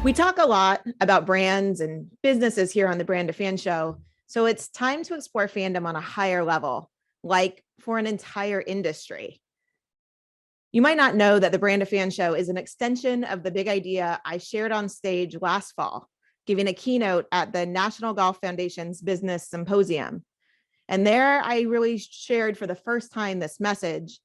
We talk a lot about brands and businesses here on the Brand to Fan Show, so it's time to explore fandom on a higher level, like for an entire industry. You might not know that the Brand to Fan Show is an extension of the big idea I shared on stage last fall, giving a keynote at the National Golf Foundation's Business Symposium. And there I really shared for the first time this message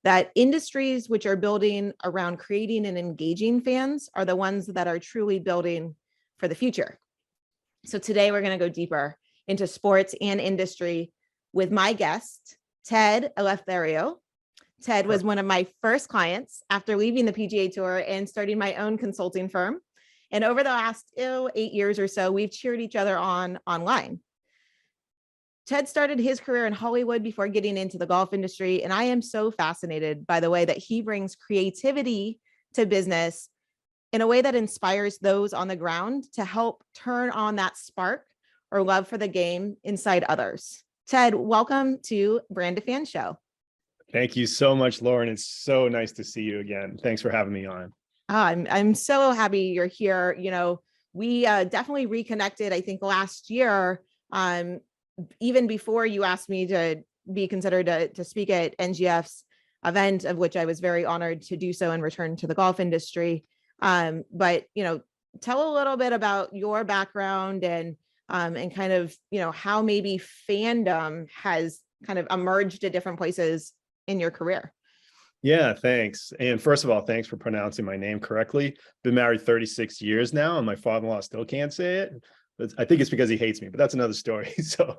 that industries which are building around creating and engaging fans are the ones that are truly building for the future. So today we're going to go deeper into sports and industry with my guest, Ted Eleftheriou. Ted was one of my first clients after leaving the PGA Tour and starting my own consulting firm. And over the last 8 years or so, we've cheered each other on online. Ted started his career in Hollywood before getting into the golf industry, and I am so fascinated by the way that he brings creativity to business in a way that inspires those on the ground to help turn on that spark or love for the game inside others. Ted, welcome to Brand to Fan Show. Thank you so much, Lauren. It's so nice to see you again. Thanks for having me on. I'm so happy you're here. You know, we definitely reconnected, I think, last year, even before you asked me to be considered to speak at NGF's event, of which I was very honored to do so and return to the golf industry. But, you know, tell a little bit about your background and kind of, you know, how maybe fandom has kind of emerged at different places in your career. Yeah, thanks. And first of all, thanks for pronouncing my name correctly. Been married 36 years now, and my father-in-law still can't say it. I think it's because he hates me, but that's another story. So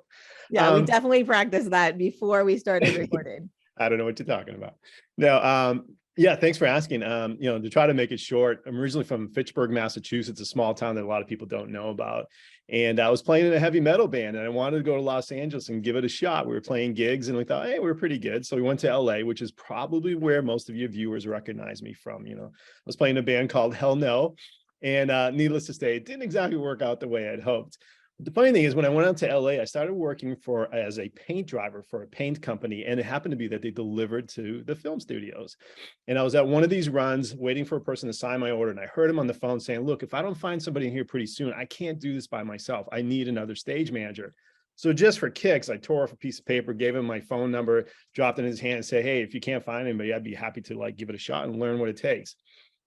yeah, we definitely practiced that before we started recording. I don't know what you're talking about. No, yeah, thanks for asking. You know, to try to make it short, I'm originally from Fitchburg, Massachusetts, a small town that a lot of people don't know about. And I was playing in a heavy metal band, and I wanted to go to Los Angeles and give it a shot. We were playing gigs, and we thought, hey, we're pretty good. So we went to LA, which is probably where most of your viewers recognize me from. You know, I was playing in a band called Hell No. And needless to say, it didn't exactly work out the way I'd hoped. But the funny thing is, when I went out to LA, I started working as a paint driver for a paint company. And it happened to be that they delivered to the film studios. And I was at one of these runs waiting for a person to sign my order. And I heard him on the phone saying, look, if I don't find somebody in here pretty soon, I can't do this by myself. I need another stage manager. So just for kicks, I tore off a piece of paper, gave him my phone number, dropped it in his hand and said, hey, if you can't find anybody, I'd be happy to like give it a shot and learn what it takes.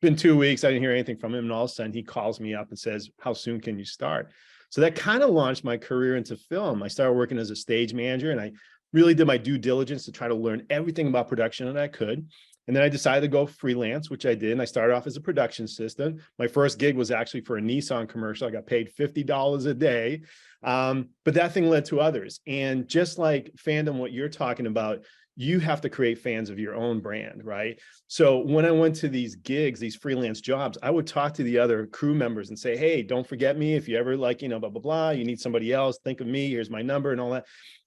Been 2 weeks, I didn't hear anything from him, and all of a sudden he calls me up and says, how soon can you start? So that kind of launched my career into film. I started working as a stage manager, and I really did my due diligence to try to learn everything about production that I could. And then I decided to go freelance, which I did. And I started off as a production assistant. My first gig was actually for a Nissan commercial. I got paid $50 a day. But that thing led to others. And just like fandom, what you're talking about, you have to create fans of your own brand, right? So when I went to these gigs, these freelance jobs, I would talk to the other crew members and say, hey, don't forget me. If you ever like, you know, blah, blah, blah, you need somebody else, think of me, here's my number and all that.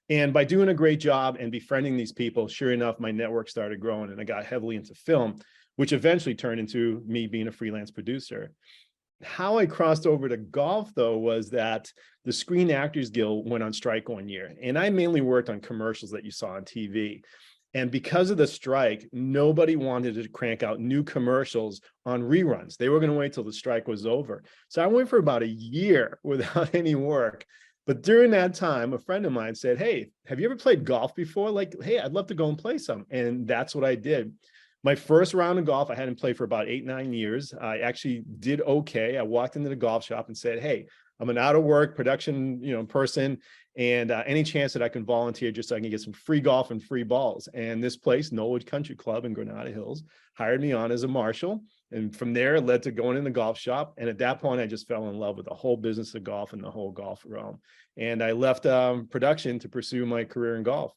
And by doing a great job and befriending these people, sure enough, my network started growing and I got heavily into film, which eventually turned into me being a freelance producer. How I crossed over to golf, though, was that the Screen Actors Guild went on strike one year, and I mainly worked on commercials that you saw on TV. And because of the strike, nobody wanted to crank out new commercials on reruns. They were going to wait till the strike was over. So I went for about a year without any work. But during that time, a friend of mine said, hey, have you ever played golf before? Like, hey, I'd love to go and play some. And that's what I did. My first round of golf, I hadn't played for about 8-9 years. I actually did okay. I walked into the golf shop and said, hey, I'm an out of work production, person, and any chance that I can volunteer just so I can get some free golf and free balls. And this place, Knollwood Country Club in Granada Hills, hired me on as a marshal. And from there, it led to going in the golf shop. And at that point, I just fell in love with the whole business of golf and the whole golf realm. And I left production to pursue my career in golf.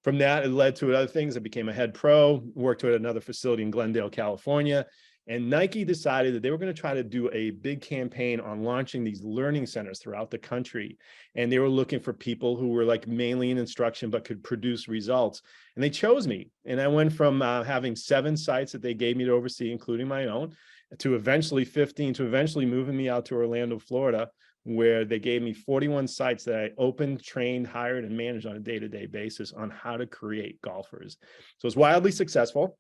From that, it led to other things. I became a head pro, worked at another facility in Glendale, California. And Nike decided that they were going to try to do a big campaign on launching these learning centers throughout the country. And they were looking for people who were like mainly in instruction, but could produce results. And they chose me. And I went from having 7 sites that they gave me to oversee, including my own, to eventually 15, to eventually moving me out to Orlando, Florida, where they gave me 41 sites that I opened, trained, hired, and managed on a day-to-day basis on how to create golfers. So it's wildly successful.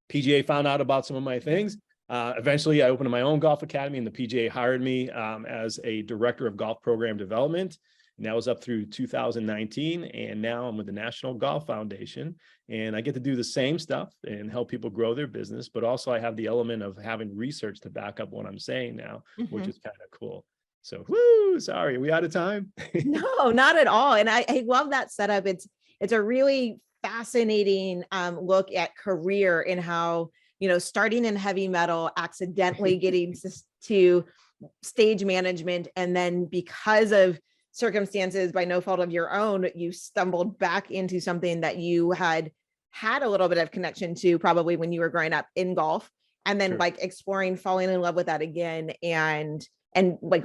PGA found out about some of my things. Eventually, I opened my own golf academy, and the PGA hired me as a director of golf program development. And that was up through 2019. And now I'm with the National Golf Foundation, and I get to do the same stuff and help people grow their business. But also I have the element of having research to back up what I'm saying now, which is kind of cool. So, sorry, are we out of time? No, not at all. And I love that setup. It's a really fascinating look at career and how, starting in heavy metal, accidentally getting to stage management. And then because of circumstances by no fault of your own, you stumbled back into something that you had a little bit of connection to probably when you were growing up in golf, and then like exploring, falling in love with that again, and like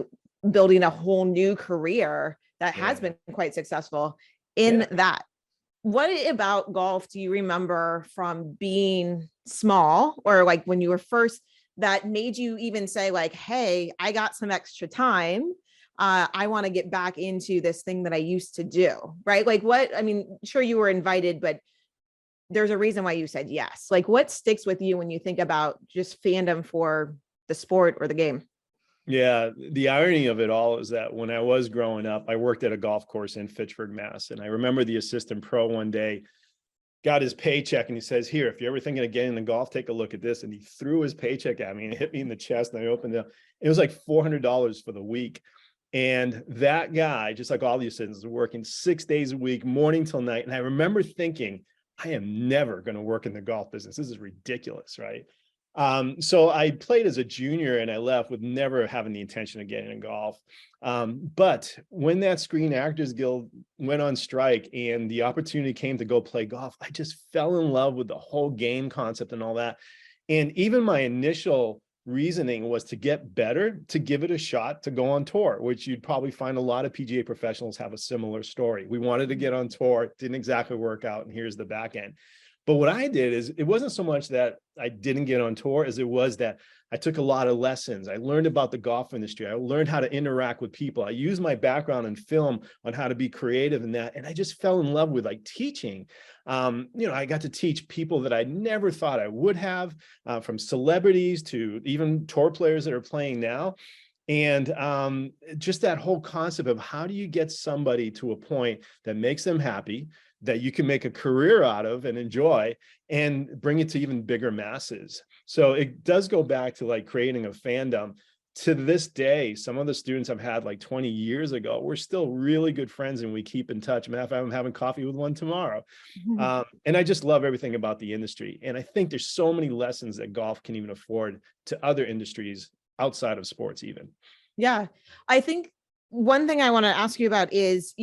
building a whole new career that has been quite successful in that. What about golf do you remember from being small, or like when you were first, that made you even say like, hey, I got some extra time. I want to get back into this thing that I used to do, right? Like sure you were invited, but there's a reason why you said yes. Like what sticks with you when you think about just fandom for the sport or the game? Yeah, the irony of it all is that when I was growing up, I worked at a golf course in Fitchburg, Mass. And I remember the assistant pro one day got his paycheck and he says, here, if you're ever thinking of getting into golf, take a look at this. And he threw his paycheck at me and hit me in the chest. And I opened it. It was like $400 for the week. And that guy, just like all the assistants, was working 6 days a week, morning till night. And I remember thinking, I am never going to work in the golf business. This is ridiculous, right? So I played as a junior and I left with never having the intention of getting in golf. But when that Screen Actors Guild went on strike and the opportunity came to go play golf, I just fell in love with the whole game concept and all that. And even my initial reasoning was to get better, to give it a shot, to go on tour, which you'd probably find a lot of PGA professionals have a similar story. We wanted to get on tour, didn't exactly work out, and here's the back end. But what I did is, it wasn't so much that I didn't get on tour as it was that I took a lot of lessons. I learned about the golf industry. I learned how to interact with people. I used my background in film on how to be creative in that. And I just fell in love with like teaching. I got to teach people that I never thought I would have, from celebrities to even tour players that are playing now. And just that whole concept of how do you get somebody to a point that makes them happy, that you can make a career out of and enjoy, and bring it to even bigger masses. So it does go back to like creating a fandom. To this day, some of the students I've had like 20 years ago, we're still really good friends and we keep in touch. Matter of fact, I'm having coffee with one tomorrow. And I just love everything about the industry. And I think there's so many lessons that golf can even afford to other industries outside of sports even. Yeah, I think one thing I want to ask you about is,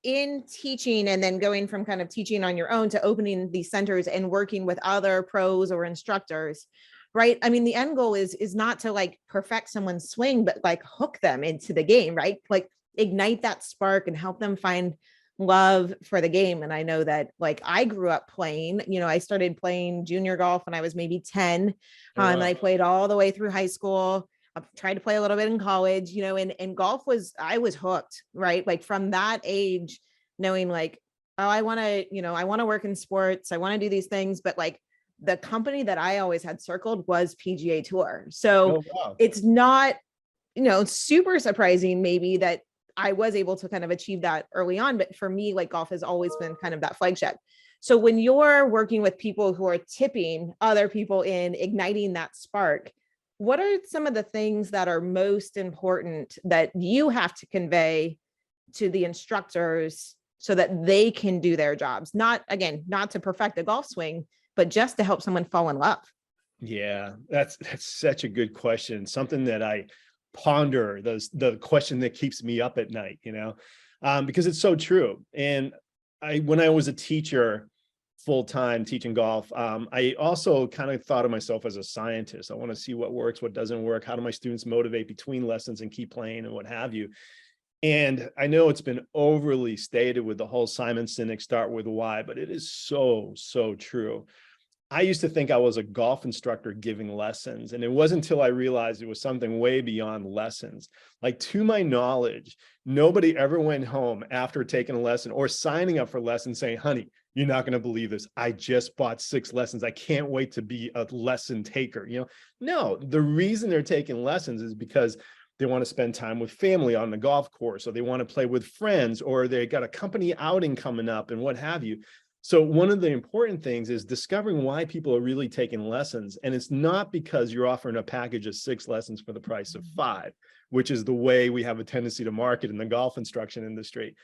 in teaching and then going from kind of teaching on your own to opening these centers and working with other pros or instructors, right? I mean, the end goal is not to like perfect someone's swing, but like hook them into the game, right? Like ignite that spark and help them find love for the game. And I know that like I grew up playing, I started playing junior golf when I was maybe 10. And I played all the way through high school. I tried to play a little bit in college, and golf I was hooked, right? Like from that age, knowing like, oh, I want to work in sports. I want to do these things. But like the company that I always had circled was PGA Tour. So it's not, super surprising maybe that I was able to kind of achieve that early on. But for me, like golf has always been kind of that flagship. So when you're working with people who are tipping other people in, igniting that spark, what are some of the things that are most important that you have to convey to the instructors so that they can do their jobs? Not to perfect the golf swing, but just to help someone fall in love. Yeah, that's such a good question. Something that I ponder, the question that keeps me up at night, because it's so true. And when I was a teacher, full-time teaching golf, I also kind of thought of myself as a scientist. I want to see what works, what doesn't work. How do my students motivate between lessons and keep playing and what have you? And I know it's been overly stated with the whole Simon Sinek start with why, but it is so, so true. I used to think I was a golf instructor giving lessons, and it wasn't until I realized it was something way beyond lessons. Like, to my knowledge, nobody ever went home after taking a lesson or signing up for lessons saying, honey, you're not going to believe this. I just bought 6 lessons. I can't wait to be a lesson taker. No, the reason they're taking lessons is because they want to spend time with family on the golf course, or they want to play with friends, or they got a company outing coming up and what have you. So one of the important things is discovering why people are really taking lessons. And it's not because you're offering a package of 6 lessons for the price of 5, which is the way we have a tendency to market in the golf instruction industry.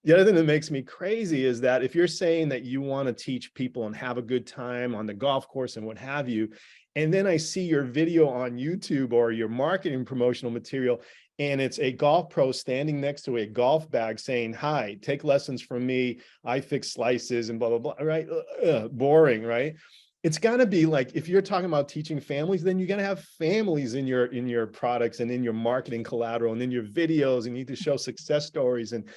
The other thing that makes me crazy is that if you're saying that you want to teach people and have a good time on the golf course and what have you, and then I see your video on YouTube or your marketing promotional material, and it's a golf pro standing next to a golf bag saying, "Hi, take lessons from me. I fix slices," and blah, blah, blah, right? Boring, right? It's got to be like, if you're talking about teaching families, then you're going to have families in your products and in your marketing collateral and in your videos, and you need to show success stories and,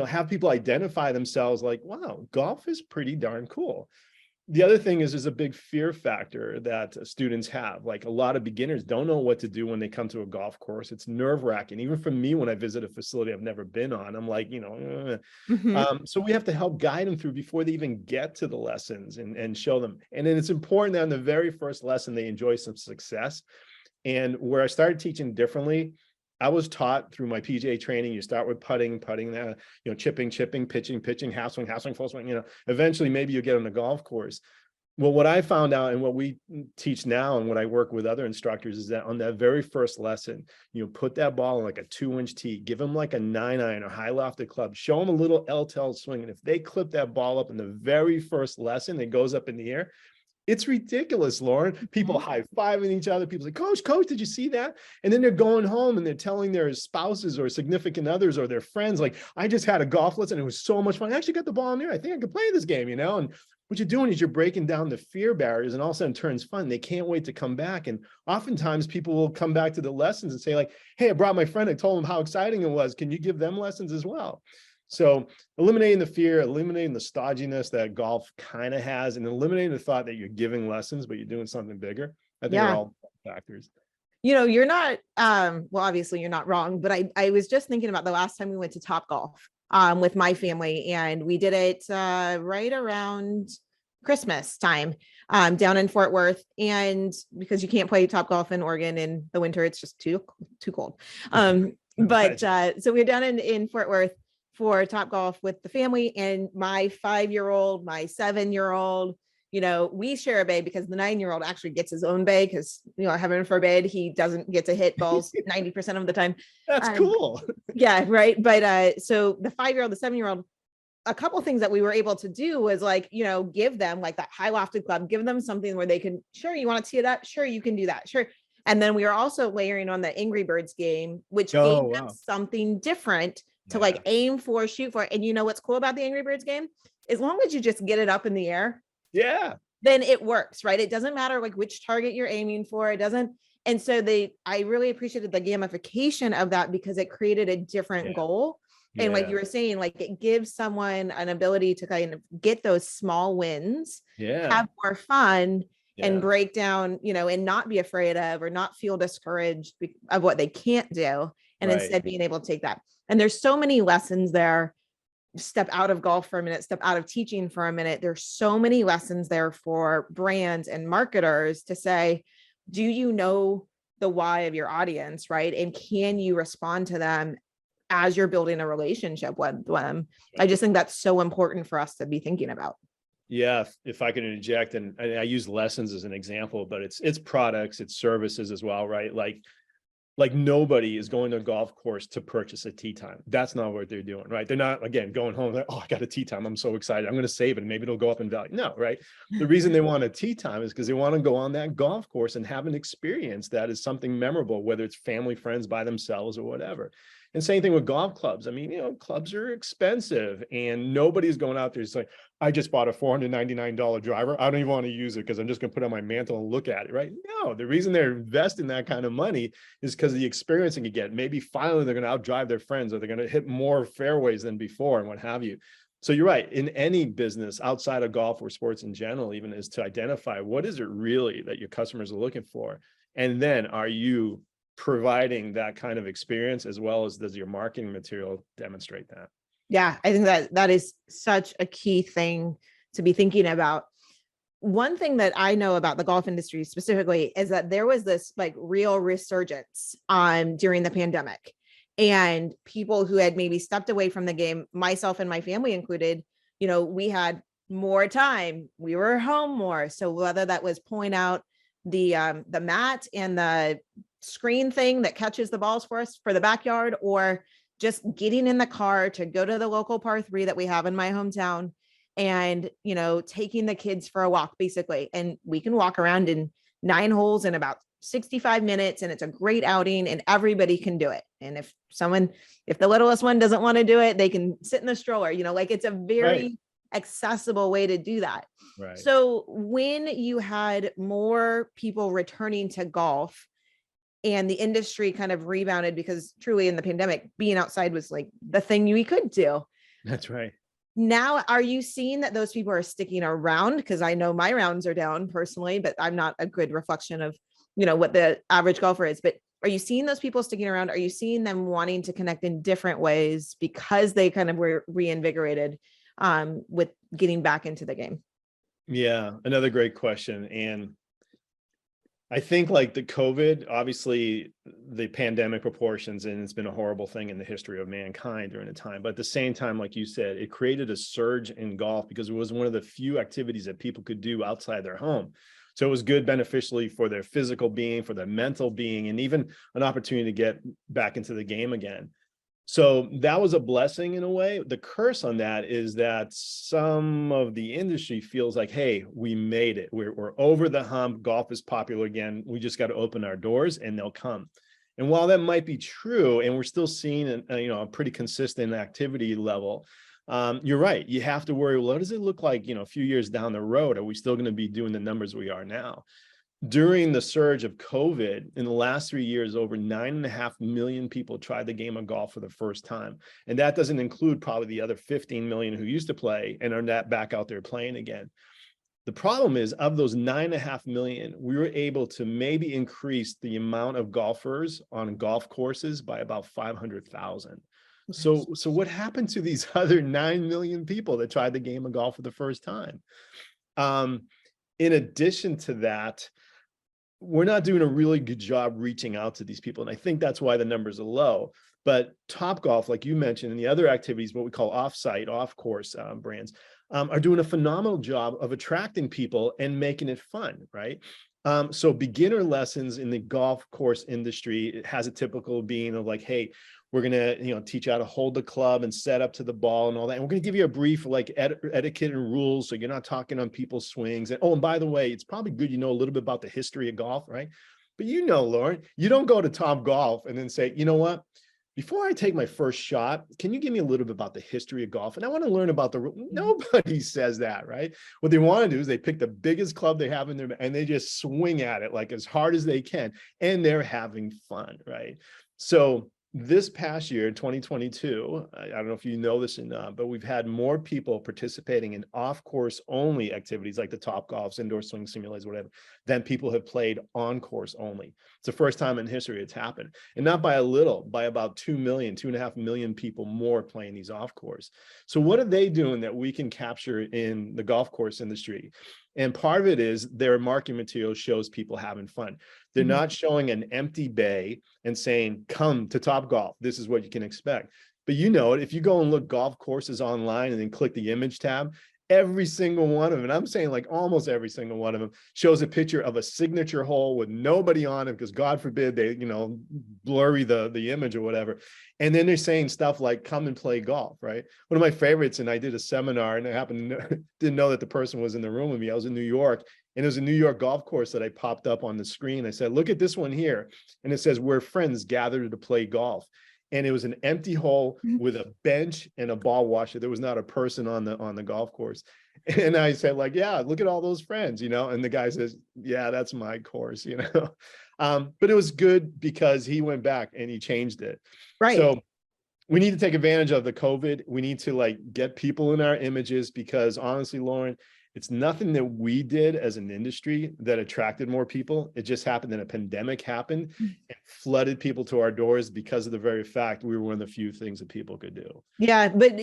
have people identify themselves like, wow, golf is pretty darn cool. The other thing is there's a big fear factor that students have. Like, a lot of beginners don't know what to do when they come to a golf course. It's nerve-wracking. Even for me, when I visit a facility I've never been on, I'm like, so we have to help guide them through before they even get to the lessons and show them. And then it's important that in the very first lesson, they enjoy some success. And where I started teaching differently, I was taught through my PGA training, you start with putting, chipping, pitching, half swing, full swing, eventually maybe you get on the golf course. Well, what I found out and what we teach now and what I work with other instructors is that on that very first lesson, put that ball in like a 2-inch tee, give them like a 9-iron or high lofted club, show them a little L-tail swing. And if they clip that ball up in the very first lesson, it goes up in the air. It's ridiculous, Lauren. People high-fiving each other. People say, Coach, did you see that? And then they're going home and they're telling their spouses or significant others or their friends, like, I just had a golf lesson. It was so much fun. I actually got the ball in there. I think I could play this game, And what you're doing is you're breaking down the fear barriers, and all of a sudden it turns fun. They can't wait to come back. And oftentimes people will come back to the lessons and say, like, hey, I brought my friend. I told them how exciting it was. Can you give them lessons as well? So eliminating the fear, eliminating the stodginess that golf kind of has, and eliminating the thought that you're giving lessons, but you're doing something bigger, I think are all factors. You're not, well, obviously you're not wrong, but I was just thinking about the last time we went to Topgolf with my family, and we did it right around Christmas time down in Fort Worth. And because you can't play Topgolf in Oregon in the winter, it's just too cold. But so we were down in Fort Worth for Topgolf with the family, and my 5-year-old, my 7-year-old, we share a bay because the 9-year-old actually gets his own bay because, heaven forbid, he doesn't get to hit balls 90% of the time. That's cool. Yeah, right. But so the 5-year-old, the 7-year-old, a couple of things that we were able to do was like, give them like that high lofted club, give them something where they can, sure, you want to tee it up? Sure, you can do that. Sure. And then we are also layering on the Angry Birds game, which gave them something different to like aim for, shoot for. And what's cool about the Angry Birds game? As long as you just get it up in the air, then it works, right? It doesn't matter like which target you're aiming for. It doesn't. And so I really appreciated the gamification of that because it created a different goal. And like you were saying, like it gives someone an ability to kind of get those small wins, have more fun, and break down, and not be afraid of or not feel discouraged of what they can't do. And instead being able to take that. And there's so many lessons there. Step out of golf for a minute, step out of teaching for a minute. There's so many lessons there for brands and marketers to say, do you know the why of your audience, right? And can you respond to them as you're building a relationship with them? I just think that's so important for us to be thinking about. Yeah, if I can interject, and I use lessons as an example, but it's products, it's services as well, right? Like nobody is going to a golf course to purchase a tee time. That's not what they're doing, right? They're not, again, going home like, oh, I got a tee time. I'm so excited. I'm going to save it. And maybe it'll go up in value. No, right? The reason they want a tee time is because they want to go on that golf course and have an experience that is something memorable, whether it's family, friends, by themselves or whatever. And same thing with golf clubs. I mean, clubs are expensive and nobody's going out there. It's like, I just bought a $499 driver. I don't even want to use it because I'm just going to put it on my mantle and look at it, right? No, the reason they're investing that kind of money is because of the experience they can get. Maybe finally they're going to outdrive their friends, or they're going to hit more fairways than before and what have you. So you're right. In any business outside of golf or sports in general, even, is to identify what is it really that your customers are looking for. And then are you providing that kind of experience, as well as does your marketing material demonstrate that? Yeah, I think that is such a key thing to be thinking about. One thing that I know about the golf industry specifically is that there was this like real resurgence during the pandemic, and people who had maybe stepped away from the game, myself and my family included, we had more time. We were home more. So whether that was pulling out the mat and the screen thing that catches the balls for us for the backyard, or just getting in the car to go to the local par 3 that we have in my hometown, and taking the kids for a walk basically, and we can walk around in 9 holes in about 65 minutes, and it's a great outing and everybody can do it. And if the littlest one doesn't want to do it, they can sit in the stroller, like it's a very accessible way to do that. Right. So when you had more people returning to golf and the industry kind of rebounded, because truly in the pandemic, being outside was like the thing we could do. That's right. Now, are you seeing that those people are sticking around? Because I know my rounds are down personally, but I'm not a good reflection of, what the average golfer is. But are you seeing those people sticking around? Are you seeing them wanting to connect in different ways because they kind of were reinvigorated with getting back into the game? Yeah, another great question. And I think like the COVID, obviously the pandemic proportions, and it's been a horrible thing in the history of mankind during the time. But at the same time, like you said, it created a surge in golf because it was one of the few activities that people could do outside their home. So it was good beneficially for their physical being, for their mental being, and even an opportunity to get back into the game again. So that was a blessing in a way. The curse on that is that some of the industry feels like, hey, we made it. We're over the hump. Golf is popular again. We just got to open our doors and they'll come. And while that might be true, and we're still seeing a pretty consistent activity level, you're right. You have to worry, well, what does it look like, a few years down the road? Are we still going to be doing the numbers we are now? During the surge of COVID, in the last 3 years, over 9.5 million people tried the game of golf for the first time. And that doesn't include probably the other 15 million who used to play and are not back out there playing again. The problem is, of those 9.5 million, we were able to maybe increase the amount of golfers on golf courses by about 500,000. So what happened to these other 9 million people that tried the game of golf for the first time? In addition to that, we're not doing a really good job reaching out to these people. And I think that's why the numbers are low. But Topgolf, like you mentioned, and the other activities, what we call off-site, off-course brands, are doing a phenomenal job of attracting people and making it fun, right? So beginner lessons in the golf course industry, it has a typical being of like, hey, we're going to, teach you how to hold the club and set up to the ball and all that. And we're going to give you a brief like etiquette and rules, so you're not talking on people's swings. And and by the way, it's probably good you know a little bit about the history of golf, right? But Lauren, you don't go to Topgolf and then say, you know what? Before I take my first shot, can you give me a little bit about the history of golf? And I want to learn about nobody says that, right? What they want to do is they pick the biggest club they have in their, and they just swing at it like as hard as they can. And they're having fun, right? So this past year, 2022, I don't know if you know this or not, but we've had more people participating in off-course only activities like the Topgolfs, indoor swing simulators, whatever, than people have played on-course only. It's the first time in history it's happened. And not by a little, by about 2 million, 2.5 million people more playing these off-course. So what are they doing that we can capture in the golf course industry? And part of it is their marketing material shows people having fun. They're not showing an empty bay and saying, come to Topgolf. This is what you can expect. But if you go and look golf courses online and then click the image tab, every single one of them, and I'm saying like almost every single one of them, shows a picture of a signature hole with nobody on it because God forbid they, blurry the image or whatever. And then they're saying stuff like, come and play golf, right? One of my favorites, and I did a seminar and I didn't know that the person was in the room with me. I was in New York, and it was a New York golf course that I popped up on the screen. I said, look at this one here. And it says, where friends gather to play golf. And it was an empty hole with a bench and a ball washer. There was not a person on the golf course. And I said, like, yeah, look at all those friends, and the guy says, yeah, that's my course, but it was good because he went back and he changed it. Right. So we need to take advantage of the COVID. We need to like get people in our images, because honestly, Lauren, it's nothing that we did as an industry that attracted more people. It just happened that a pandemic happened and flooded people to our doors because of the very fact we were one of the few things that people could do. Yeah. But,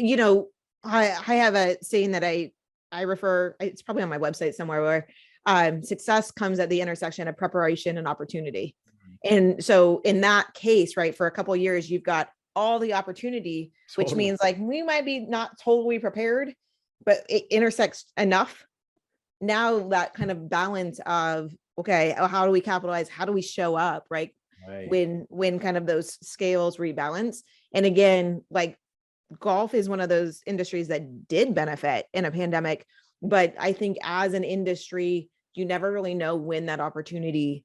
I have a saying that I I refer, it's probably on my website somewhere, where success comes at the intersection of preparation and opportunity. And so in that case, right, for a couple of years, you've got all the opportunity, which Totally. means like we might be not totally prepared, but it intersects enough. Now that kind of balance of, okay, how do we capitalize? How do we show up, right? Right. When kind of those scales rebalance. And again, like golf is one of those industries that did benefit in a pandemic, but I think as an industry, you never really know when that opportunity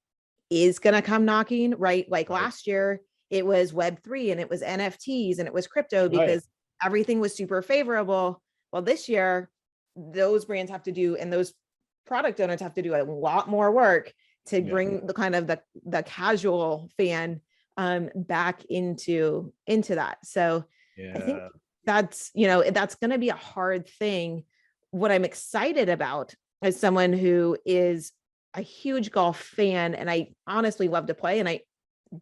is going to come knocking, right? Like Right. last year, it was Web3 and it was NFTs and it was crypto Right. because everything was super favorable. Well, this year, those brands have to do, and those product owners have to do a lot more work to Yeah. bring the kind of the casual fan back into that. So I think Yeah. that's, that's going to be a hard thing. What I'm excited about as someone who is a huge golf fan, and I honestly love to play, and I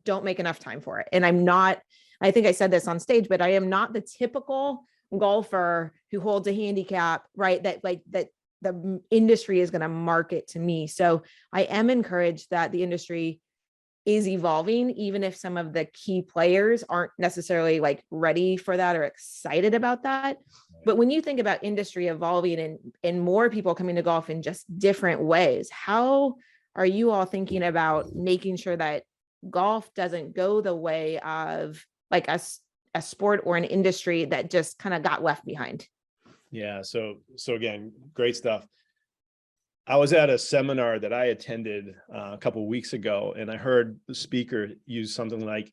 don't make enough time for it. And I'm not, I think I said this on stage, but I am not the typical golfer who holds a handicap, right? That the industry is going to market to me. So I am encouraged that the industry is evolving, even if some of the key players aren't necessarily like ready for that or excited about that. But when you think about industry evolving and more people coming to golf in just different ways, how are you all thinking about making sure that golf doesn't go the way of like a sport or an industry that just kind of got left behind? Yeah. So again, great stuff. I was at a seminar that I attended a couple of weeks ago, and I heard the speaker use something like,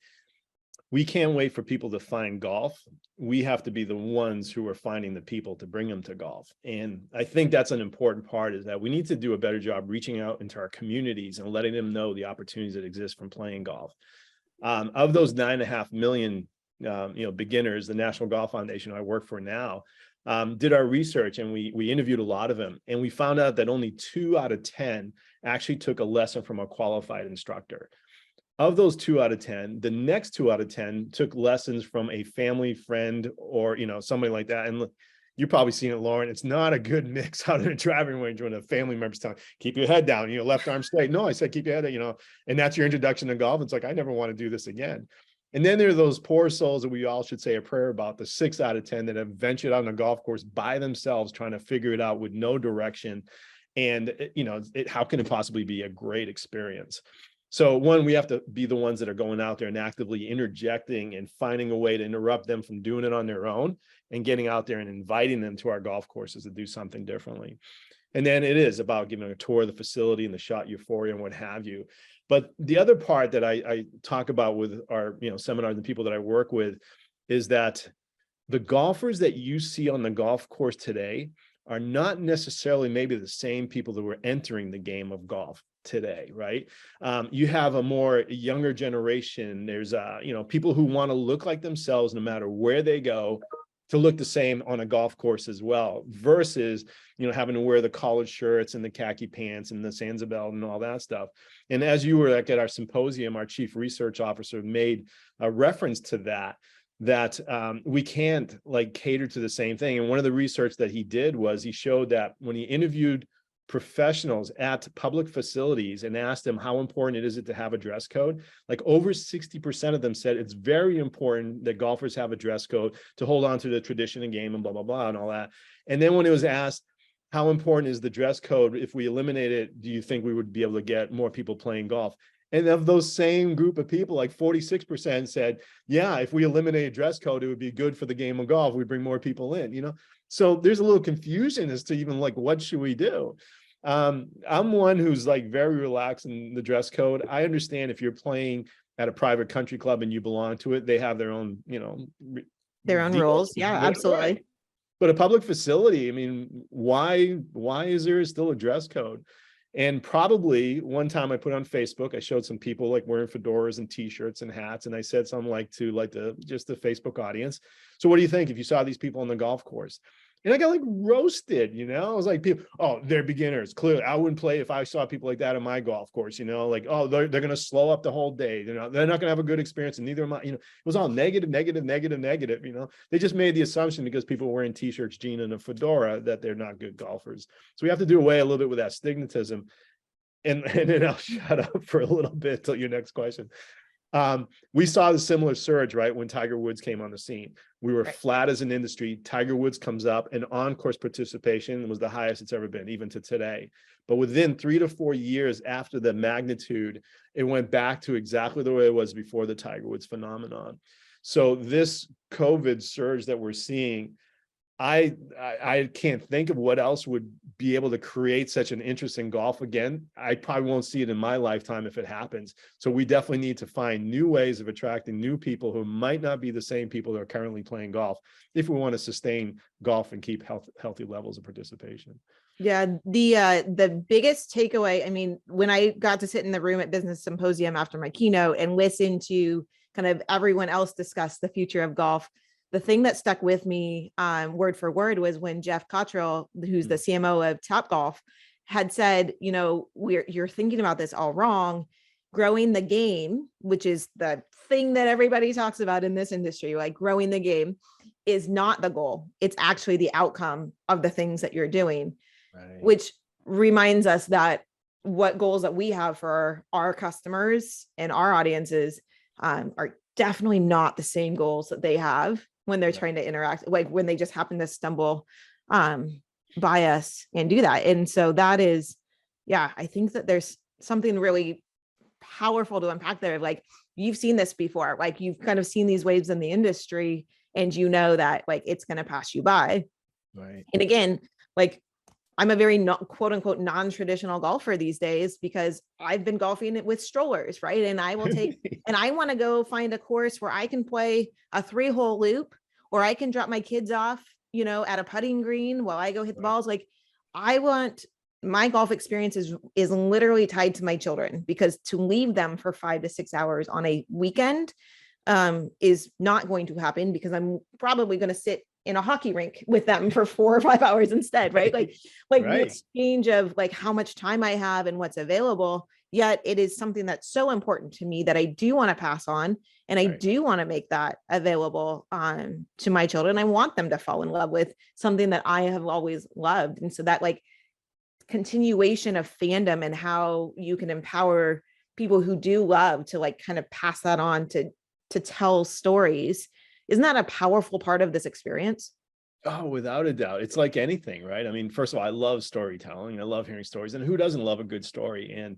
we can't wait for people to find golf. We have to be the ones who are finding the people to bring them to golf. And I think that's an important part, is that we need to do a better job reaching out into our communities and letting them know the opportunities that exist from playing golf. Of those 9.5 million beginners, the National Golf Foundation, I work for now, did our research, and we interviewed a lot of them, and we found out that only 2 out of 10 actually took a lesson from a qualified instructor. Of those 2 out of 10, the next 2 out of 10 took lessons from a family friend or somebody like that. And you've probably seen it, Lauren. It's not a good mix out in a driving range when a family member's telling, keep your head down, left arm straight. No, I said keep your head down, and that's your introduction to golf. It's like, I never want to do this again. And then there are those poor souls that we all should say a prayer about, the 6 out of 10 that have ventured out on a golf course by themselves, trying to figure it out with no direction. And, how can it possibly be a great experience? So one, we have to be the ones that are going out there and actively interjecting and finding a way to interrupt them from doing it on their own, and getting out there and inviting them to our golf courses to do something differently. And then it is about giving a tour of the facility and the shot euphoria and what have you. But the other part that I talk about with our seminars and people that I work with is that the golfers that you see on the golf course today are not necessarily maybe the same people that were entering the game of golf today, right? You have a more younger generation. There's people who want to look like themselves no matter where they go, to look the same on a golf course as well, versus having to wear the collared shirts and the khaki pants and the Sansa and all that stuff. And as you were at our symposium, our chief research officer made a reference to that we can't cater to the same thing. And one of the research that he did was he showed that when he interviewed professionals at public facilities and asked them how important is it to have a dress code, like over 60% of them said it's very important that golfers have a dress code to hold on to the tradition and game and blah, blah, blah, and all that. And then when it was asked, how important is the dress code? If we eliminate it, do you think we would be able to get more people playing golf? And of those same group of people, like 46% said, yeah, if we eliminate a dress code, it would be good for the game of golf. We'd bring more people in, So there's a little confusion as to even what should we do? I'm one who's very relaxed in the dress code. I understand if you're playing at a private country club and you belong to it, they have their own, Their own rules. Yeah, absolutely. Right. But a public facility, I mean, why is there still a dress code? And probably one time I put on Facebook, I showed some people wearing fedoras and t-shirts and hats. And I said something to the Facebook audience, so what do you think if you saw these people on the golf course? And I got like roasted, I was like, people, oh, they're beginners. Clearly, I wouldn't play if I saw people like that on my golf course, like, oh, they're going to slow up the whole day. They're not going to have a good experience, and neither am I. It was all negative, negative, negative, negative. They just made the assumption because people were wearing t-shirts, jeans, and a fedora that they're not good golfers. So we have to do away a little bit with that stigmatism. And then I'll shut up for a little bit till your next question. We saw the similar surge, right, when Tiger Woods came on the scene. We were flat as an industry. Tiger Woods comes up, and on-course participation was the highest it's ever been, even to today. But within 3 to 4 years after the magnitude, it went back to exactly the way it was before the Tiger Woods phenomenon. So this COVID surge that we're seeing, I can't think of what else would be able to create such an interest in golf again. I probably won't see it in my lifetime if it happens. So we definitely need to find new ways of attracting new people who might not be the same people that are currently playing golf if we want to sustain golf and keep healthy levels of participation. Yeah, the biggest takeaway, I mean, when I got to sit in the room at Business Symposium after my keynote and listen to kind of everyone else discuss the future of golf, the thing that stuck with me word for word was when Jeff Cottrell, who's the CMO of Topgolf, had said, you're thinking about this all wrong. Growing the game, which is the thing that everybody talks about in this industry, like growing the game, is not the goal. It's actually the outcome of the things that you're doing, which reminds us that what goals that we have for our customers and our audiences are definitely not the same goals that they have when they're trying to interact, like when they just happen to stumble by us and do that. And so that is, I think that there's something really powerful to unpack there. Like, you've seen this before, like you've kind of seen these waves in the industry, and that like it's going to pass you by. Right. And again, like, I'm a very quote unquote non-traditional golfer these days because I've been golfing with strollers, right? And I will take, and I want to go find a course where I can play a 3-hole loop, or I can drop my kids off, at a putting green while I go hit the balls. Like, I want my golf experience is literally tied to my children, because to leave them for 5 to 6 hours on a weekend is not going to happen, because I'm probably going to sit in a hockey rink with them for 4 or 5 hours instead, right? Like the exchange of like how much time I have and what's available. Yet it is something that's so important to me that I do want to pass on, and I do want to make that available to my children. I want them to fall in love with something that I have always loved. And so that like continuation of fandom and how you can empower people who do love to like kind of pass that on to tell stories. Isn't that a powerful part of this experience? Oh, without a doubt. It's like anything, right? I mean, first of all, I love storytelling. I love hearing stories, and who doesn't love a good story? And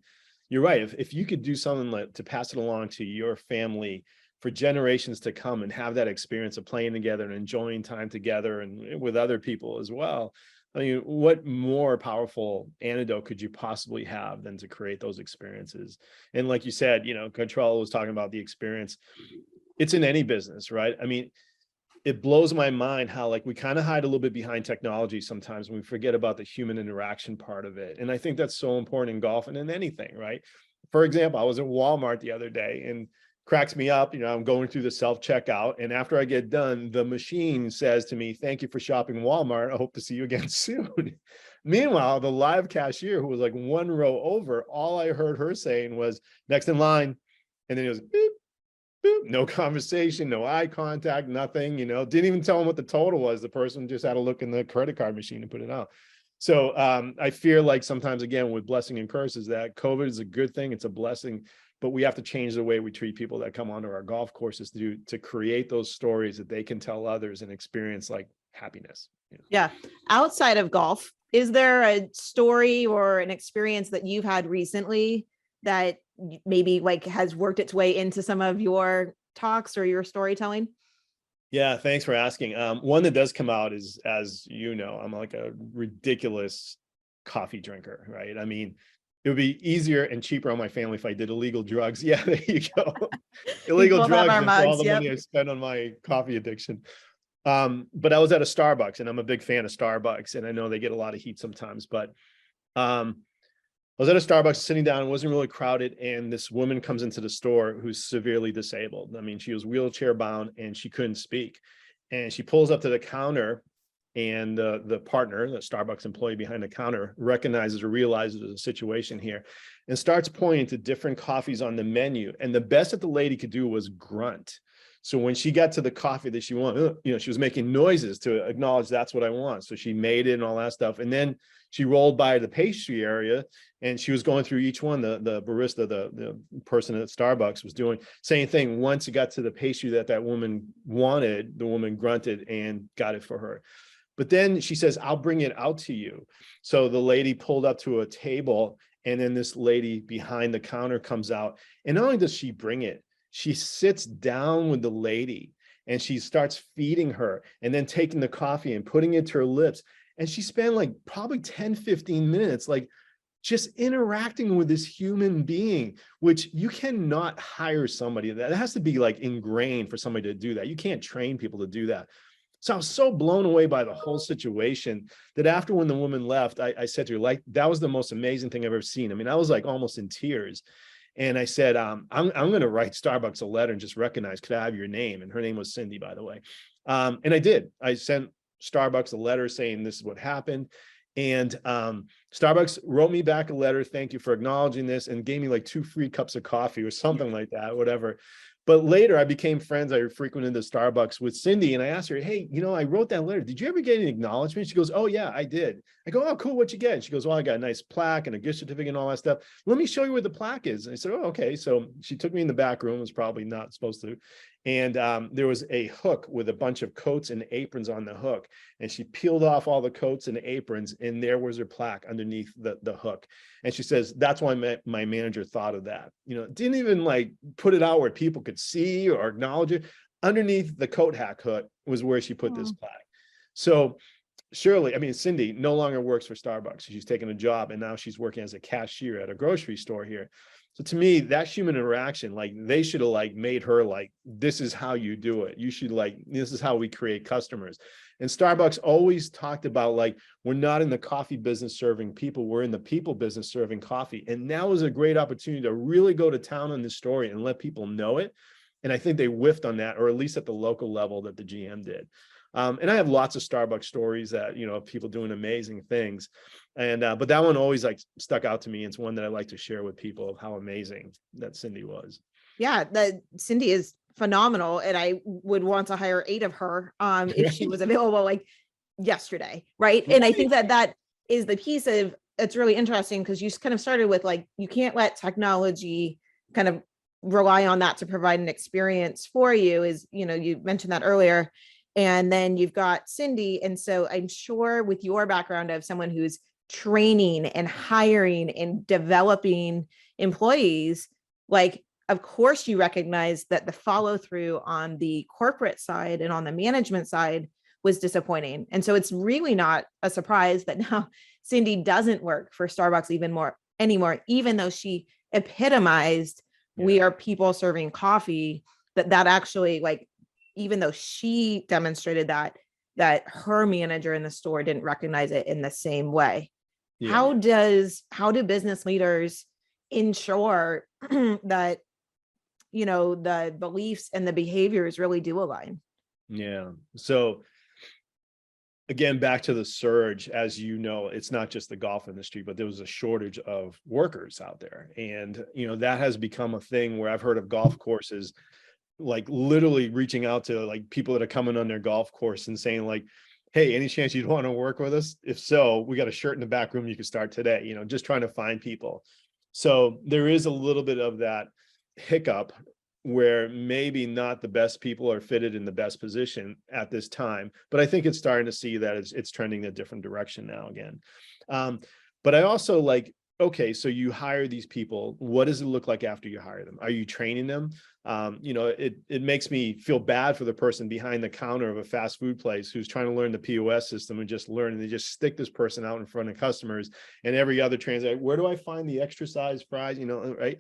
you're right. If you could do something like to pass it along to your family for generations to come and have that experience of playing together and enjoying time together and with other people as well. I mean, what more powerful antidote could you possibly have than to create those experiences? And like you said, Cottrell was talking about the experience. It's in any business, right? I mean, it blows my mind how like we kind of hide a little bit behind technology sometimes when we forget about the human interaction part of it. And I think that's so important in golf and in anything, right? For example, I was at Walmart the other day, and cracks me up. I'm going through the self-checkout, and after I get done, the machine says to me, "Thank you for shopping Walmart. I hope to see you again soon." Meanwhile, the live cashier, who was like one row over, all I heard her saying was, "Next in line." And then it was beep, boop, no conversation, no eye contact, nothing, didn't even tell him what the total was. The person just had to look in the credit card machine and put it out. So I fear like sometimes, again, with blessing and curses, that COVID is a good thing. It's a blessing, but we have to change the way we treat people that come onto our golf courses to create those stories that they can tell others and experience like happiness. Yeah. Outside of golf, is there a story or an experience that you've had recently that maybe like has worked its way into some of your talks or your storytelling? Yeah, thanks for asking. One that does come out is, as you know, I'm like a ridiculous coffee drinker, right? I mean, it would be easier and cheaper on my family if I did illegal drugs. Yeah, there you go. Illegal drugs and all the money I spend on my coffee addiction. But I was at a Starbucks, and I'm a big fan of Starbucks, and I know they get a lot of heat sometimes, but I was at a Starbucks sitting down, it wasn't really crowded, and this woman comes into the store who's severely disabled. I mean, she was wheelchair bound and she couldn't speak. And she pulls up to the counter And the partner, the Starbucks employee behind the counter, recognizes or realizes there's a situation here and starts pointing to different coffees on the menu. And the best that the lady could do was grunt. So when she got to the coffee that she wanted, she was making noises to acknowledge that's what I want. So she made it and all that stuff. And then she rolled by the pastry area and she was going through each one. The barista, the person at Starbucks was doing same thing. Once it got to the pastry that woman wanted, the woman grunted and got it for her. But then she says, I'll bring it out to you. So the lady pulled up to a table and then this lady behind the counter comes out. And not only does she bring it, she sits down with the lady and she starts feeding her and then taking the coffee and putting it to her lips. And she spent like probably 10, 15 minutes, like just interacting with this human being, which you cannot hire somebody that has to be like ingrained for somebody to do that. You can't train people to do that. So I was so blown away by the whole situation that after when the woman left, I said to her, like, that was the most amazing thing I've ever seen. I mean, I was like almost in tears. And I said, I'm going to write Starbucks a letter and just recognize, could I have your name? And her name was Cindy, by the way. And I did. I sent Starbucks a letter saying this is what happened. And Starbucks wrote me back a letter. Thank you for acknowledging this, and gave me like 2 free cups of coffee or something like that, whatever. But later I became friends. I frequented the Starbucks with Cindy and I asked her, hey, I wrote that letter. Did you ever get any acknowledgement? She goes, oh yeah, I did. I go, oh, cool. What'd you get? And she goes, well, I got a nice plaque and a gift certificate and all that stuff. Let me show you where the plaque is. And I said, oh, okay. So she took me in the back room, was probably not supposed to. And there was a hook with a bunch of coats and aprons on the hook. And she peeled off all the coats and aprons and there was her plaque underneath the hook. And she says, that's why my manager thought of that. Didn't even like put it out where people could see or acknowledge it. Underneath the coat hack hook was where she put this plaque. So surely, I mean, Cindy no longer works for Starbucks. She's taken a job and now she's working as a cashier at a grocery store here. So to me, that human interaction, like they should have like made her like, this is how you do it. You should like, this is how we create customers. And Starbucks always talked about like, we're not in the coffee business serving people, we're in the people business serving coffee. And now is a great opportunity to really go to town on this story and let people know it. And I think they whiffed on that, or at least at the local level that the GM did. And I have lots of Starbucks stories that, of people doing amazing things. And, but that one always like stuck out to me. It's one that I like to share with people, how amazing that Cindy was. Yeah, Cindy is phenomenal. And I would want to hire 8 of her if she was available like yesterday. Right. And I think that is the piece of, it's really interesting because you kind of started with like, you can't let technology kind of rely on that to provide an experience for you, is, you mentioned that earlier. And then you've got Cindy. And so I'm sure with your background of someone who's training and hiring and developing employees, like, of course, you recognize that the follow through on the corporate side and on the management side was disappointing. And so it's really not a surprise that now Cindy doesn't work for Starbucks anymore, even though she epitomized, we are people serving coffee, that actually, like, even though she demonstrated that her manager in the store didn't recognize it in the same way. How do business leaders ensure that, the beliefs and the behaviors really do align? Yeah. So again, back to the surge, as it's not just the golf industry, but there was a shortage of workers out there. And, that has become a thing where I've heard of golf courses like literally reaching out to like people that are coming on their golf course and saying like, hey, any chance you'd want to work with us? If so, we got a shirt in the back room, you can start today, just trying to find people. So there is a little bit of that hiccup where maybe not the best people are fitted in the best position at this time, but I think it's starting to see that it's trending in a different direction now again. But I also like, okay, so you hire these people. What does it look like after you hire them? Are you training them? It makes me feel bad for the person behind the counter of a fast food place who's trying to learn the POS system and they just stick this person out in front of customers, and every other transaction, where do I find the extra size fries? Right?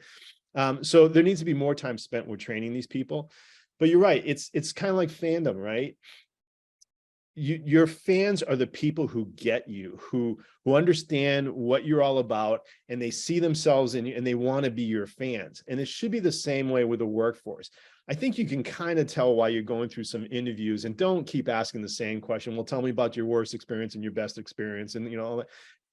So there needs to be more time spent with training these people. But you're right, it's kind of like fandom, right? your fans are the people who get you, who understand what you're all about, and they see themselves in you, and they want to be your fans. And it should be the same way with the workforce. I think you can kind of tell why you're going through some interviews, and don't keep asking the same question. Well, tell me about your worst experience and your best experience, and all that.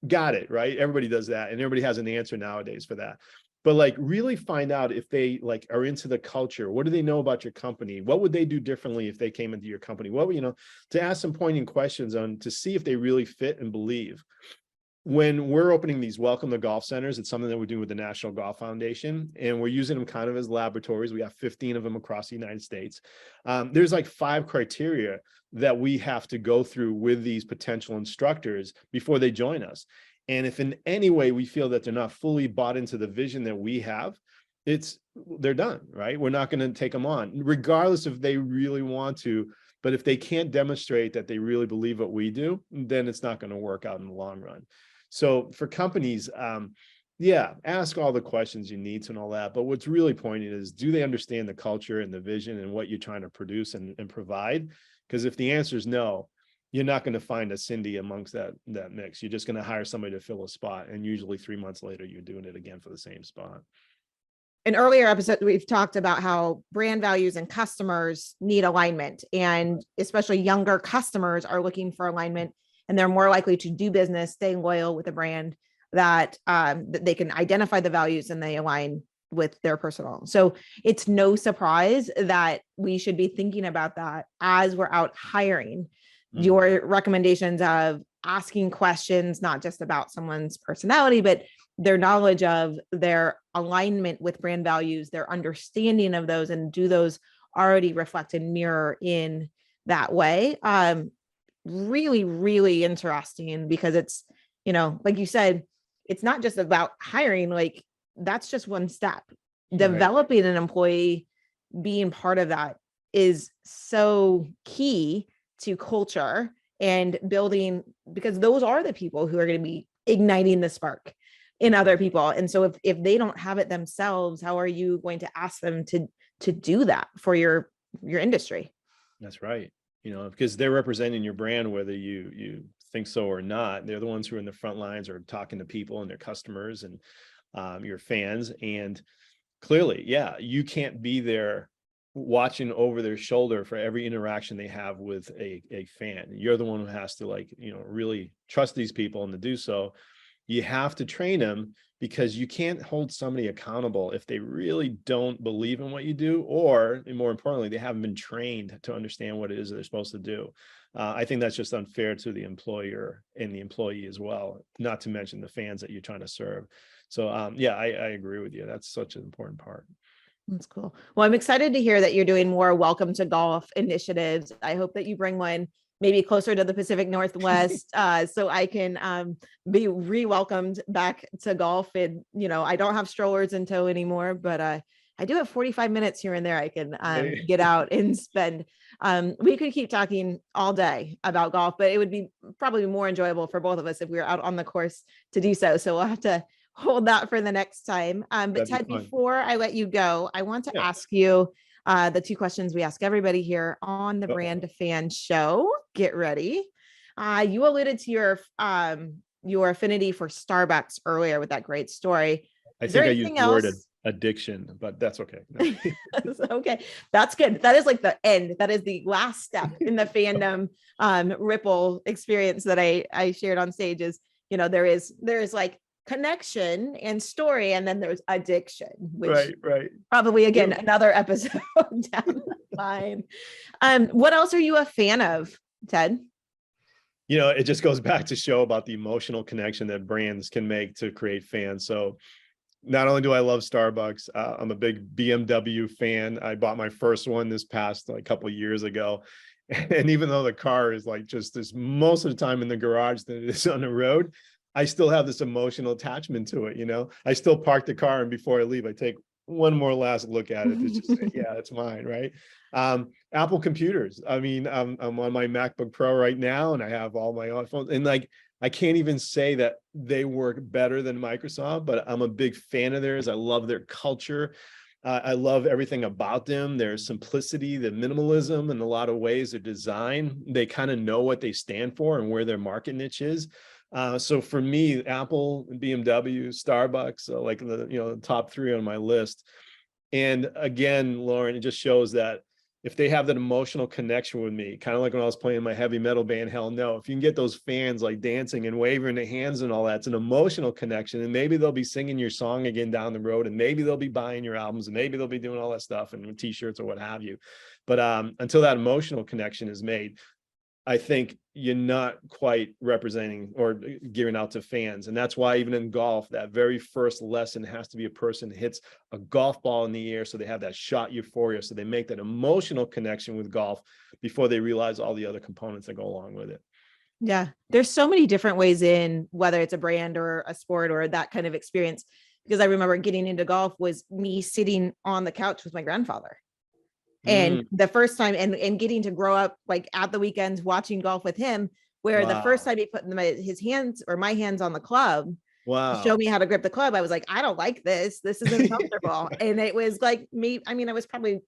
Got it, right? Everybody does that, and everybody has an answer nowadays for that. But like, really find out if they like are into the culture. What do they know about your company? What would they do differently if they came into your company? What, to ask some pointing questions on to see if they really fit and believe. When we're opening these welcome to golf centers, it's something that we're doing with the National Golf Foundation, and we're using them kind of as laboratories. We have 15 of them across the United States. There's like 5 criteria that we have to go through with these potential instructors before they join us. And if in any way we feel that they're not fully bought into the vision that we have, they're done, right? We're not going to take them on, regardless if they really want to. But if they can't demonstrate that they really believe what we do, then it's not going to work out in the long run. So for companies, ask all the questions you need to and all that. But what's really pointing is, do they understand the culture and the vision and what you're trying to produce and provide? Because if the answer is no, you're not going to find a Cindy amongst that mix. You're just going to hire somebody to fill a spot. And usually 3 months later, you're doing it again for the same spot. In earlier episodes, we've talked about how brand values and customers need alignment, and especially younger customers are looking for alignment, and they're more likely to do business, stay loyal with a brand that they can identify the values and they align with their personal. So it's no surprise that we should be thinking about that as we're out hiring. Your recommendations of asking questions, not just about someone's personality, but their knowledge of their alignment with brand values, their understanding of those, and do those already reflect and mirror in that way. Really, really interesting, because it's, like you said, it's not just about hiring. Like, that's just one step. Developing an employee, being part of that, is so key to culture and building, because those are the people who are going to be igniting the spark in other people. And so if they don't have it themselves, how are you going to ask them to do that for your industry? That's right. Because they're representing your brand, whether you think so or not. They're the ones who are in the front lines, or talking to people and their customers and your fans. And clearly, you can't be there watching over their shoulder for every interaction they have with a fan. You're the one who has to really trust these people, and to do so, you have to train them, because you can't hold somebody accountable if they really don't believe in what you do, or, and more importantly, they haven't been trained to understand what it is that they're supposed to do. I think that's just unfair to the employer and the employee as well, not to mention the fans that you're trying to serve. So I agree with you. That's such an important part. That's cool. Well, I'm excited to hear that you're doing more welcome to golf initiatives. I hope that you bring one maybe closer to the Pacific Northwest, so I can be re-welcomed back to golf. And, I don't have strollers in tow anymore, but I do have 45 minutes here and there I can get out and spend. We could keep talking all day about golf, but it would be probably more enjoyable for both of us if we were out on the course to do so. So we'll have to hold that for the next time. But Ted, before I let you go, I want to ask you the 2 questions we ask everybody here on the Brand to Fan show. Get ready. You alluded to your affinity for Starbucks earlier with that great story. I think I used the word addiction, but that's okay. No. Okay, that's good. That is like the end. That is the last step in the fandom ripple experience that I shared on stage. Is there is like connection and story, and then there's addiction, which probably again another episode down the line. What else are you a fan of, Ted? It just goes back to show about the emotional connection that brands can make to create fans. So not only do I love Starbucks, I'm a big BMW fan. I bought my first one this past couple of years ago. And even though the car is just this most of the time in the garage than it is on the road, I still have this emotional attachment to it. I still park the car, and before I leave, I take one more last look at it to just say, yeah, it's mine, right? Apple computers. I mean, I'm on my MacBook Pro right now, and I have all my iPhones, and I can't even say that they work better than Microsoft, but I'm a big fan of theirs. I love their culture. I love everything about them. Their simplicity, the minimalism, in a lot of ways, their design. They kind of know what they stand for and where their market niche is. So for me, Apple, BMW, Starbucks, like the top three on my list. And again, Lauren, it just shows that if they have that emotional connection with me, kind of like when I was playing my heavy metal band, Hell No, if you can get those fans like dancing and waving their hands and all that, it's an emotional connection. And maybe they'll be singing your song again down the road, and maybe they'll be buying your albums, and maybe they'll be doing all that stuff and t-shirts or what have you. But until that emotional connection is made, I think you're not quite representing or gearing out to fans. And that's why even in golf, that very first lesson has to be a person who hits a golf ball in the air. So they have that shot euphoria. So they make that emotional connection with golf before they realize all the other components that go along with it. Yeah. There's so many different ways in, whether it's a brand or a sport or that kind of experience. Because I remember getting into golf was me sitting on the couch with my grandfather. And the first time and getting to grow up like at the weekends watching golf with him, where the first time he put his hands or my hands on the club, to show me how to grip the club, I was like, I don't like this. This isn't comfortable. And it was like me. I mean, I was probably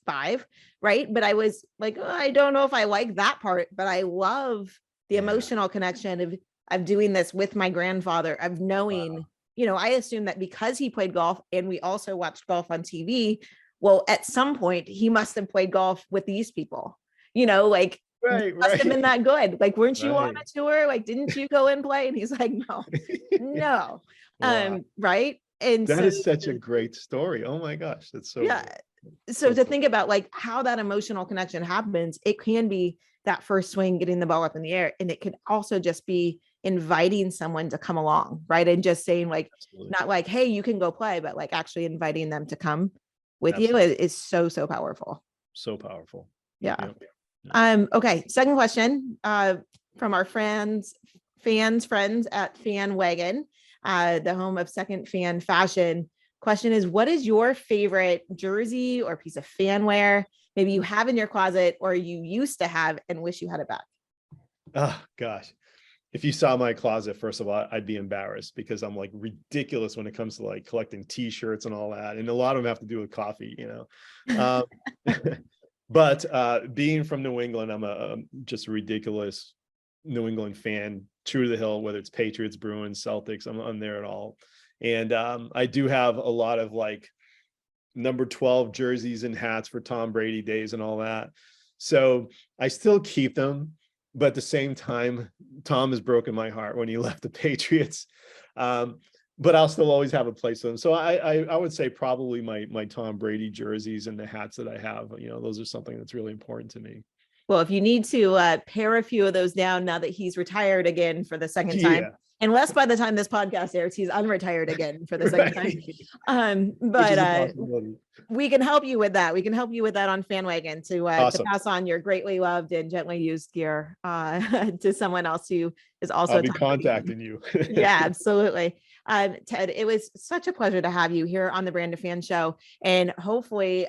5, right? But I was like, oh, I don't know if I like that part, but I love the emotional connection of doing this with my grandfather, of knowing, I assume that because he played golf and we also watched golf on TV, well, at some point he must have played golf with these people, like must have been that good. Like, weren't you on a tour? Like, didn't you go and play? And he's like, no. Right. And that is such a great story. Oh my gosh. That's so good. So to think about like how that emotional connection happens, it can be that first swing, getting the ball up in the air. And it could also just be inviting someone to come along, right? And just saying like, not like, hey, you can go play, but like actually inviting them to come with you is so powerful. So powerful. Yeah. Okay. Second question from our friends at Fan Wagon, the home of Second Fan Fashion. Question is, what is your favorite jersey or piece of fan wear maybe you have in your closet or you used to have and wish you had it back? Oh gosh. If you saw my closet, first of all, I'd be embarrassed because I'm like ridiculous when it comes to like collecting t-shirts and all that. And a lot of them have to do with coffee, But being from New England, I'm a just ridiculous New England fan, true to the hill, whether it's Patriots, Bruins, Celtics, I'm there at all. And I do have a lot of like number 12 jerseys and hats for Tom Brady days and all that. So I still keep them. But at the same time, Tom has broken my heart when he left the Patriots. But I'll still always have a place for them. So I would say probably my Tom Brady jerseys and the hats that I have, those are something that's really important to me. Well, if you need to pare a few of those down now that he's retired again for the second time, unless by the time this podcast airs, he's unretired again for the second time. But we can help you with that. We can help you with that on FanWagon to pass on your greatly loved and gently used gear to someone else who is also. I'll be contacting you. Yeah, absolutely. Ted, it was such a pleasure to have you here on the Brand of Fan Show, and hopefully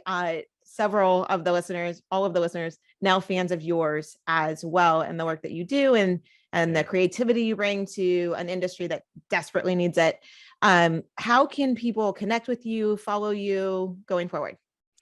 several of the listeners, all of the listeners, now fans of yours as well, and the work that you do and the creativity you bring to an industry that desperately needs it. How can people connect with you, follow you going forward?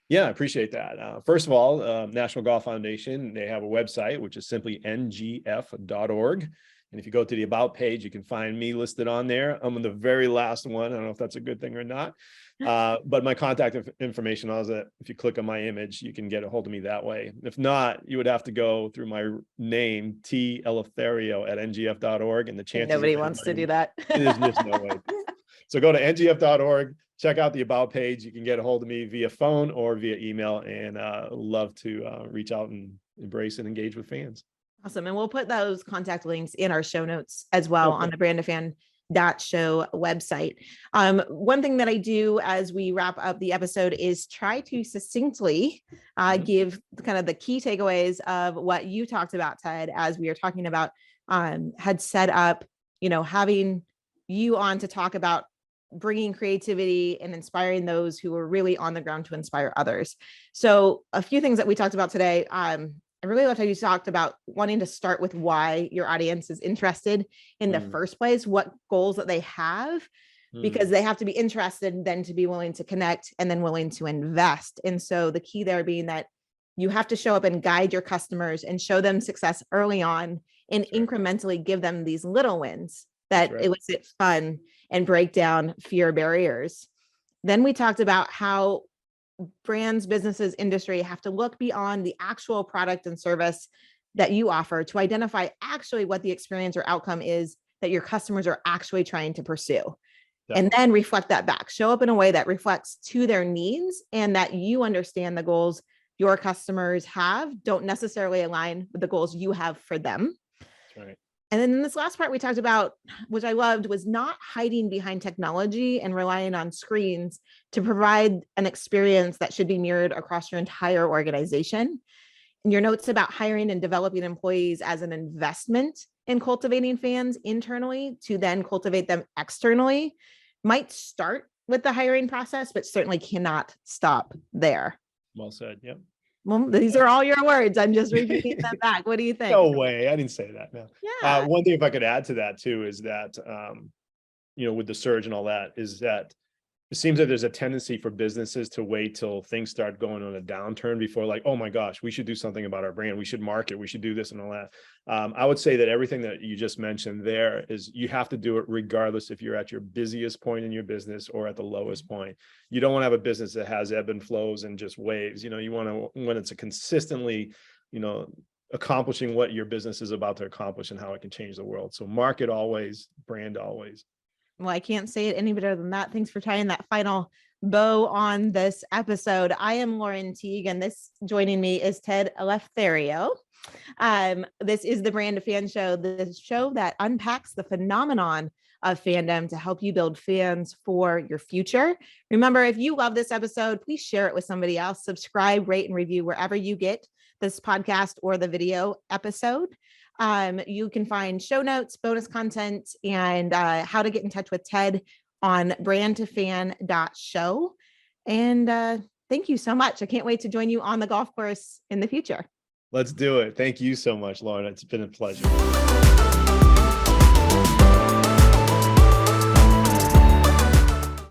Yeah, I appreciate that. First of all, National Golf Foundation, they have a website, which is simply ngf.org. And if you go to the About page, you can find me listed on there. I'm on the very last one. I don't know if that's a good thing or not. But my contact information is that if you click on my image, you can get a hold of me that way. If not, you would have to go through my name, Ted Eleftheriou at ngf.org. And the chances nobody wants to do that. There's just no way. So go to ngf.org, check out the About page. You can get a hold of me via phone or via email, and love to reach out and embrace and engage with fans. Awesome. And we'll put those contact links in our show notes as well on the Brand of Fan show website. One thing that I do as we wrap up the episode is try to succinctly give kind of the key takeaways of what you talked about, Ted, as we are talking about had set up, having you on to talk about bringing creativity and inspiring those who are really on the ground to inspire others. So a few things that we talked about today. I really loved how you talked about wanting to start with why your audience is interested in the first place, what goals that they have. because they have to be interested then to be willing to connect and then willing to invest. And so the key there being that you have to show up and guide your customers and show them success early on and incrementally give them these little wins that elicit fun and break down fear barriers. Then we talked about how brands, businesses, industry have to look beyond the actual product and service that you offer to identify actually what the experience or outcome is that your customers are actually trying to pursue. And then reflect that back, show up in a way that reflects to their needs and that you understand the goals your customers have don't necessarily align with the goals you have for them. That's right. And then in this last part we talked about, which I loved, was not hiding behind technology and relying on screens to provide an experience that should be mirrored across your entire organization. And your notes about hiring and developing employees as an investment in cultivating fans internally to then cultivate them externally might start with the hiring process, but certainly cannot stop there. Well said. Yep. Well, these are all your words. I'm just repeating them back. What do you think? No way. I didn't say that. No. Yeah. One thing, if I could add to that too, is that, with the surge and all that, is that it seems that there's a tendency for businesses to wait till things start going on a downturn before, like, oh my gosh, we should do something about our brand. We should market. We should do this and all that. I would say that everything that you just mentioned there is you have to do it regardless if you're at your busiest point in your business or at the lowest point. You don't want to have a business that has ebb and flows and just waves. You want to, when it's a consistently, accomplishing what your business is about to accomplish and how it can change the world. So market always, brand always. Well, I can't say it any better than that. Thanks for tying that final bow on this episode. I am Lauren Teague, and this joining me is Ted Eleftheriou. This is the Brand to Fan Show, the show that unpacks the phenomenon of fandom to help you build fans for your future. Remember, if you love this episode, please share it with somebody else. Subscribe, rate, and review wherever you get this podcast or the video episode. You can find show notes, bonus content, and how to get in touch with Ted on brandtofan.show. And thank you so much. I can't wait to join you on the golf course in the future. Let's do it. Thank you so much, Lauren. It's been a pleasure.